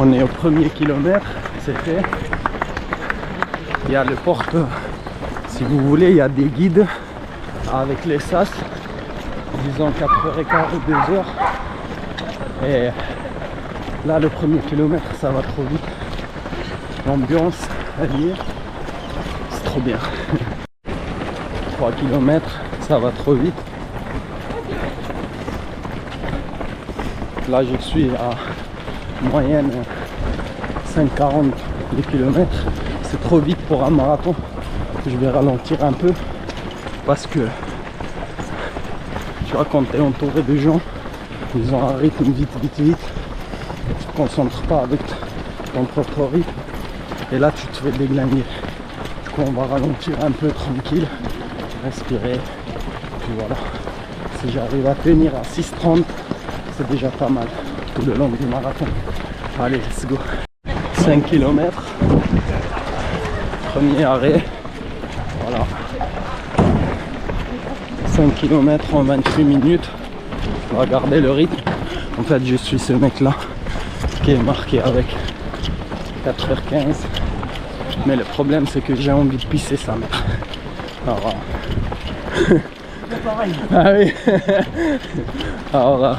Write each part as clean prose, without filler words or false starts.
On est au premier kilomètre, c'est fait. Il y a le porte, si vous voulez, il y a des guides avec les sas, disons 4h15 ou 2h. Et là, le premier kilomètre, ça va trop vite. L'ambiance, elle y est. C'est trop bien. 3 km, ça va trop vite. Là, je suis à moyenne 5,40 le kilomètre. C'est trop vite pour un marathon. Je vais ralentir un peu parce que tu vois, quand tu es entouré de gens, ils ont un rythme vite. Tu te concentres pas avec ton propre rythme et là tu te fais déglinguer. Du coup on va ralentir un peu tranquille, respirer, puis voilà. Si j'arrive à tenir à 6,30, c'est déjà pas mal tout le long du marathon. Allez, let's go. 5 km, premier arrêt, voilà. 5 km en 28 minutes. On va garder le rythme. En fait, je suis ce mec là qui est marqué avec 4h15. Mais le problème, c'est que j'ai envie de pisser sa mère. Alors, ah oui. Alors,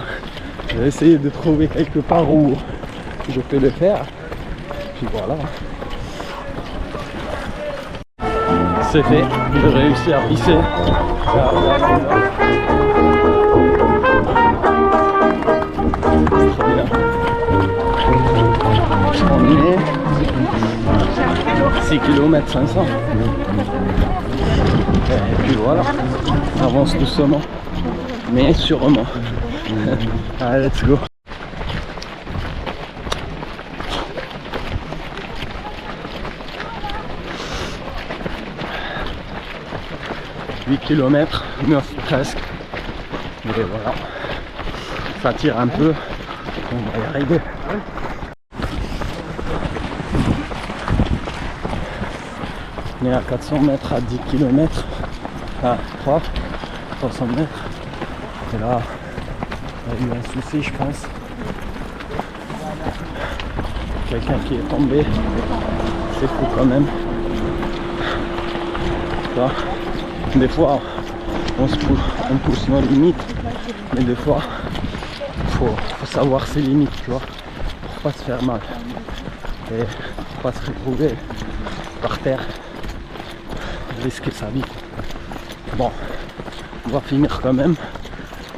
je vais essayer de trouver quelque part où je peux le faire. Puis voilà. C'est fait. J'ai réussi à pisser. On est 6 km 500. Et puis voilà, on avance doucement, mais sûrement. Allez, let's go. « 8 km, 9 presque. Et voilà, ça tire un peu. On va y arriver. On est à 400 mètres à 10 km. À 300 mètres. Et là, il y a eu un souci, je pense. Quelqu'un qui est tombé. C'est fou quand même. Là, des fois, on pousse nos limites. Mais des fois, faut savoir ses limites, tu vois, pour pas se faire mal et pour pas se retrouver par terre, risquer sa vie. Bon, on va finir quand même.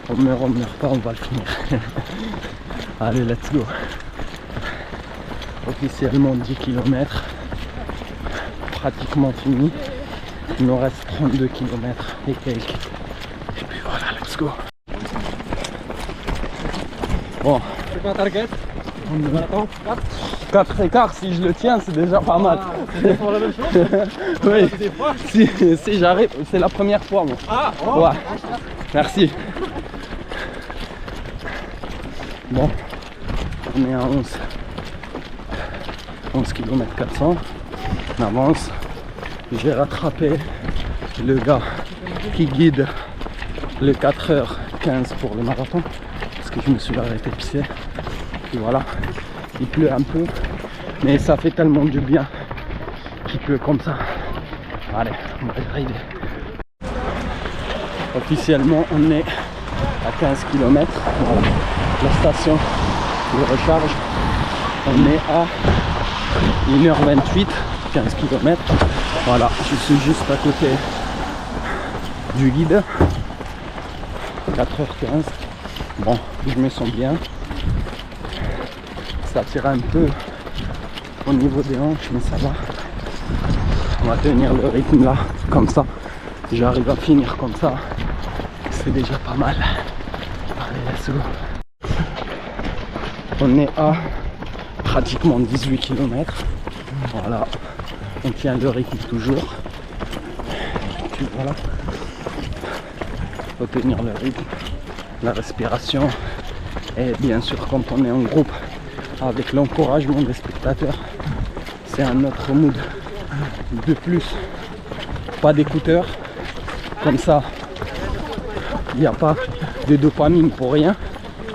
On meurt pas, on va le finir. Allez, let's go. Officiellement 10 km, pratiquement fini. Il nous reste 32 km et quelques. Et puis voilà, let's go. Bon. C'est quoi target? 4 écarts, si je le tiens, c'est déjà pas mal. C'est pour la même chose? Oui, si j'arrive, c'est la première fois moi. Ah, oh. Ouais. Merci. Bon, on est à 11 km 400. On avance. J'ai rattrapé le gars qui guide le 4h15 pour le marathon. Parce que je me suis arrêté pisser. Et voilà, il pleut un peu, mais ça fait tellement du bien qu'il pleut comme ça. Allez, on va y arriver. Officiellement, on est à 15 km. Voilà, la station de recharge. On est à 1h28, 15 km. Voilà, je suis juste à côté du guide. 4h15. Bon, je me sens bien. Ça tire un peu au niveau des hanches, mais ça va. On va tenir le rythme là, comme ça. J'arrive à finir comme ça. C'est déjà pas mal. Allez, let's go. On est à pratiquement 18 km. Voilà. On tient le rythme toujours. Et puis voilà. Faut tenir le rythme. La respiration. Et bien sûr, quand on est en groupe, avec l'encouragement des spectateurs, c'est un autre mood. De plus, pas d'écouteurs, comme ça il n'y a pas de dopamine pour rien.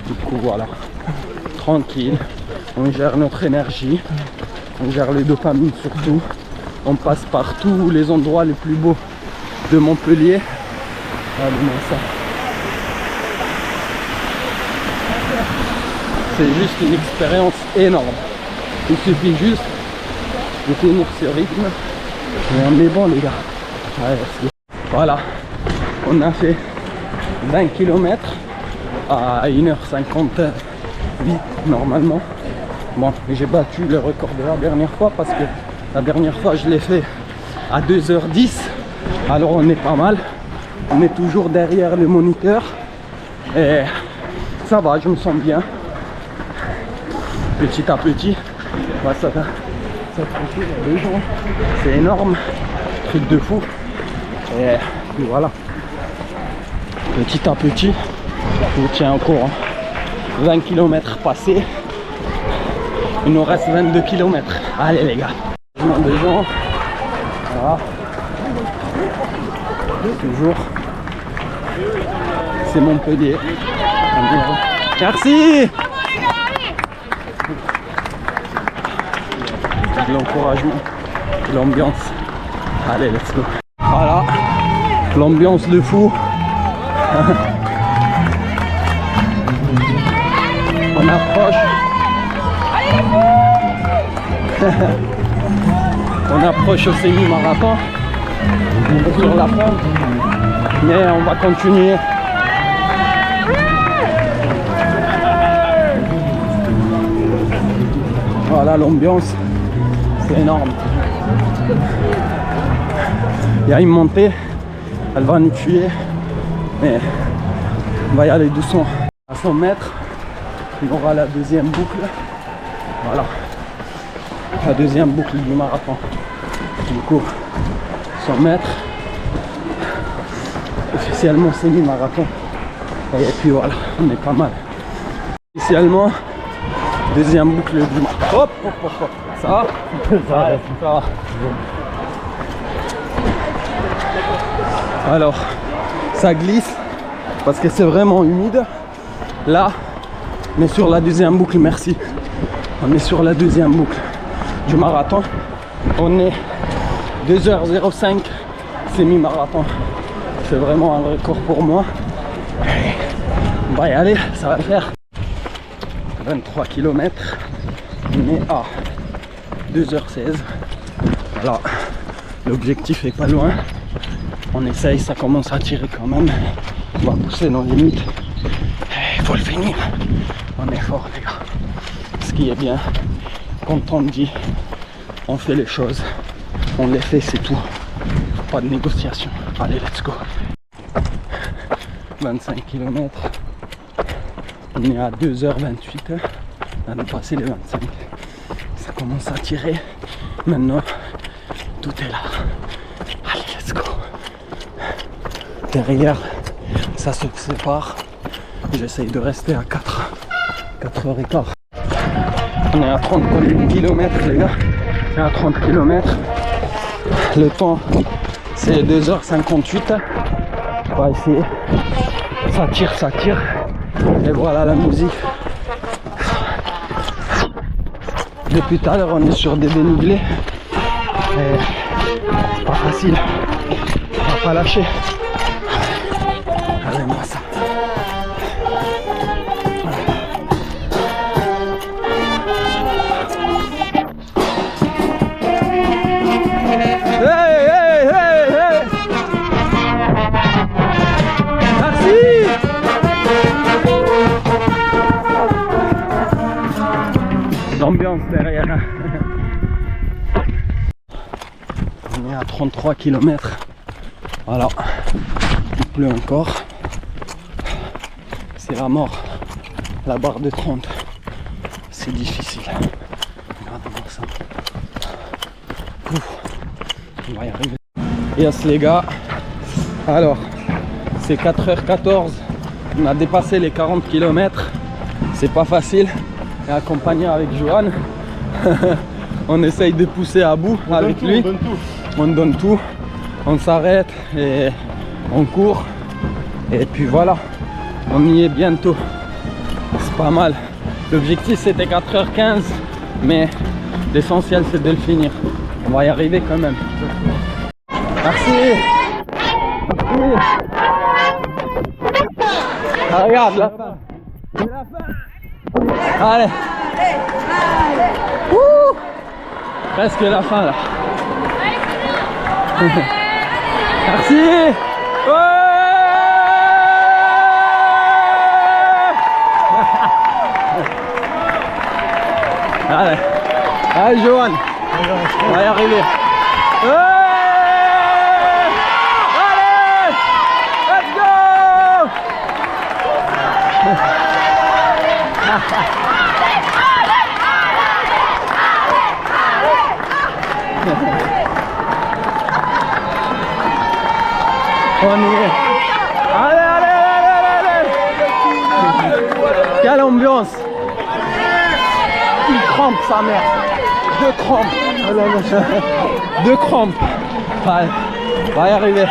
Du coup voilà, tranquille, on gère notre énergie, on gère les dopamines surtout. On passe par tous les endroits les plus beaux de Montpellier. Regardez-moi ça. C'est juste une expérience énorme. Il suffit juste de tenir ce rythme. Et on est bon les gars. Allez, let's go. Voilà, on a fait 20 km à 1h58 normalement. Bon, j'ai battu le record de la dernière fois parce que la dernière fois je l'ai fait à 2h10. Alors on est pas mal. On est toujours derrière le moniteur. Et ça va, je me sens bien. Petit à petit, bah, ça s'approcher les gens. C'est énorme. Truc de fou. Et puis voilà. Petit à petit, je vous tiens au courant. 20 km passés. Il nous reste 22 km. Allez les gars. Des gens. Voilà. Toujours. C'est Montpellier. Merci. De l'encouragement, de l'ambiance. Allez, let's go. Voilà. L'ambiance de fou. On approche. On approche au semi-marathon sur la pente, mais on va continuer. Voilà l'ambiance, c'est énorme. Il y a une montée, elle va nous tuer, mais on va y aller doucement. À 100 mètres, on aura la deuxième boucle. Voilà. La deuxième boucle du marathon. Du coup, 100 mètres, officiellement semi-marathon. Et puis voilà, on est pas mal. Officiellement, deuxième boucle du marathon. Hop, hop, hop, hop. Ça va? Ça va. Alors, ça glisse parce que c'est vraiment humide. Là, on est sur la deuxième boucle, merci. On est sur la deuxième boucle du marathon. On est 2h05 semi-marathon. C'est vraiment un record pour moi. On va y aller, ça va le faire. 23 km. On est à 2h16. Voilà. L'objectif est pas loin. On essaye, ça commence à tirer quand même. On va pousser nos limites. Il faut le finir. On est fort les gars. Ce qui est bien, quand on dit on fait les choses, on les fait, c'est tout. Pas de négociation. Allez, let's go. 25 km. On est à 2h28. On a dépassé les 25. Ça commence à tirer. Maintenant, tout est là. Allez, let's go. Derrière, ça se sépare. J'essaye de rester à 4h15. On est à 30 km les gars. On est à 30 km. Le temps c'est 2h58. On va essayer. Ça tire. Et voilà la musique. Depuis tout à l'heure on est sur des dénivelés. Et c'est pas facile. On va pas lâcher. Regardez-moi ça. L'ambiance derrière. On est à 33 km. Voilà. Il pleut encore. C'est la mort. La barre de 30. C'est difficile. Regardez-moi ça. Ouf. On va y arriver. Yes les gars. Alors, c'est 4h14. On a dépassé les 40 km. C'est pas facile. Et accompagné avec Johan. On essaye de pousser à bout avec lui. On donne tout. On s'arrête et on court. Et puis voilà. On y est bientôt. C'est pas mal. L'objectif c'était 4h15, mais l'essentiel c'est de le finir. On va y arriver quand même. Merci. Ah, regarde la fin. Allez. Ouh. Presque la fin là. Merci. Ouais. Allez. Allez Johan. On va y arriver. Ouais. Allez. Let's go. On y est. Allez, allez, allez, allez, allez. Quelle ambiance. Il crampe sa mère. 2 crampes. 2 crampes. Allez, on va y arriver.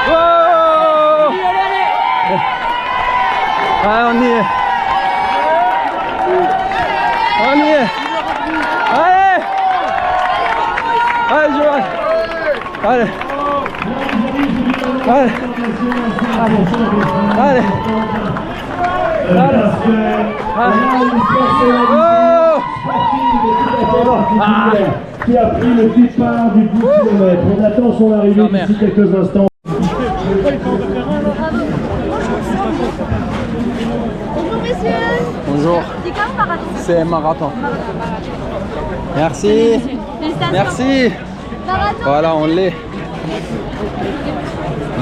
Oh. Allez, on y est. On y est. Allez. Allez, Johan. Allez. Allez. Allez. Qui a pris le départ du 10 km. On attend son arrivée d'ici quelques instants. Bonjour messieurs. Bonjour. C'est quoi le marathon? C'est marathon. Merci. Félicitations. Merci. Marathon. Voilà, on l'est.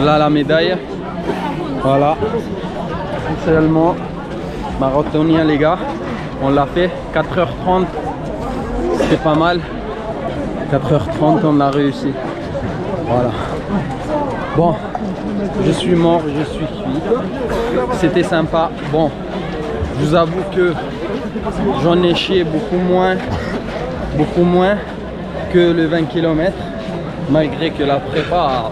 Là la médaille. Voilà. Officiellement marathonien les gars. On l'a fait 4h30. C'est pas mal. 4h30 on l'a réussi. Voilà. Bon, je suis mort, je suis cuit. C'était sympa. Bon, je vous avoue que j'en ai chié beaucoup moins que le 20 km. Malgré que la prépa,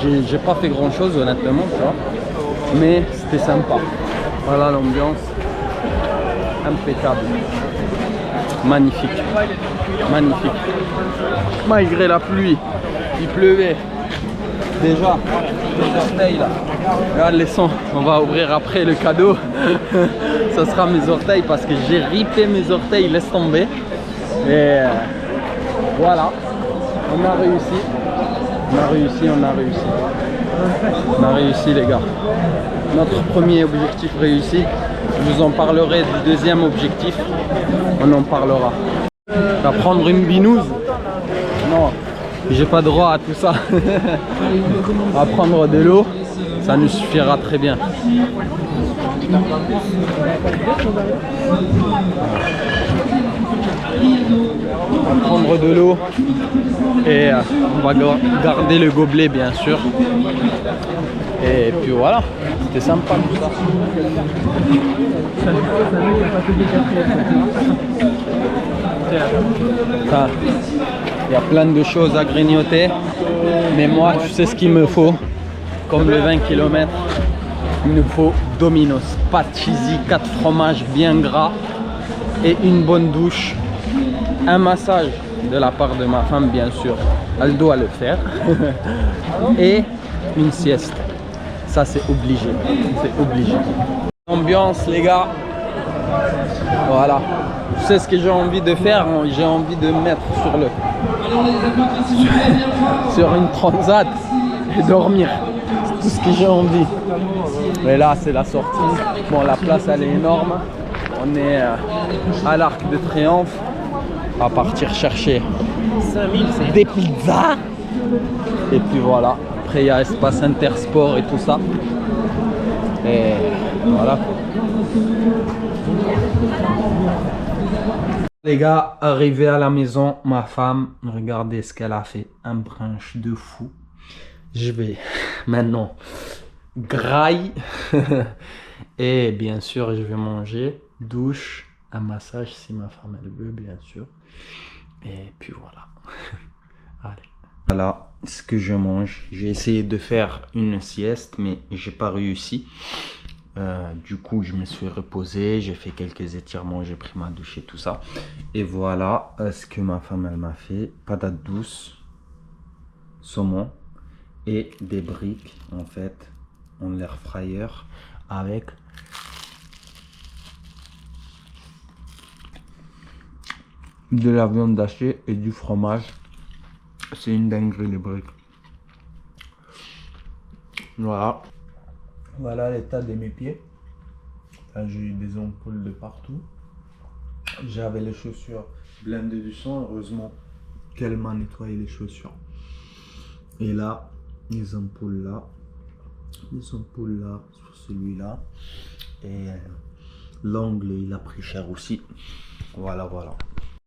j'ai pas fait grand chose honnêtement, tu vois. Mais c'était sympa. Voilà l'ambiance. Impeccable. Magnifique. Magnifique. Malgré la pluie, il pleuvait. Déjà, les orteils là. Regarde les sons. On va ouvrir après le cadeau. Ça sera mes orteils parce que j'ai ripé mes orteils, laisse tomber. Et voilà. On a réussi. On a réussi, on a réussi. On a réussi les gars. Notre premier objectif réussi. Je vous en parlerai du deuxième objectif. On en parlera. On va prendre une binouse. Non, j'ai pas droit à tout ça. On va prendre de l'eau. Ça nous suffira très bien. On va prendre de l'eau. Et on va garder le gobelet bien sûr. Et puis voilà, c'était sympa tout ça. Il y a plein de choses à grignoter. Mais moi, tu sais ce qu'il me faut. Comme le 20 km, il nous faut Domino's, pâte cheesy, 4 fromages bien gras et une bonne douche. Un massage de la part de ma femme bien sûr, elle doit le faire. Et une sieste, ça c'est obligé, c'est obligé. Ambiance les gars, voilà. Tu sais ce que j'ai envie de faire, j'ai envie de me mettre sur une transat et dormir. C'est tout ce que j'ai envie. Mais là c'est la sortie. Bon, la place elle est énorme. On est à l'Arc de Triomphe. On va partir chercher des pizzas. Et puis voilà. Après il y a espace Intersport et tout ça. Et voilà. Les gars, arrivé à la maison, ma femme, regardez ce qu'elle a fait. Un brunch de fou. Je vais maintenant graille. Et bien sûr, je vais manger, douche, un massage si ma femme elle veut, bien sûr. Et puis voilà. Allez. Voilà ce que je mange. J'ai essayé de faire une sieste, mais j'ai pas réussi. Du coup, je me suis reposé, j'ai fait quelques étirements, j'ai pris ma douche et tout ça. Et voilà ce que ma femme elle m'a fait. Patates douces, saumon et des briques en fait en l'air fryer avec de la viande hachée et du fromage. C'est une dinguerie les briques. Voilà. Voilà l'état de mes pieds. J'ai eu des ampoules de partout. J'avais les chaussures blindées du sang. Heureusement qu'elle m'a nettoyé les chaussures. Et là, les ampoules là. Les ampoules là sur celui-là. Et l'angle il a pris cher aussi. Voilà, voilà.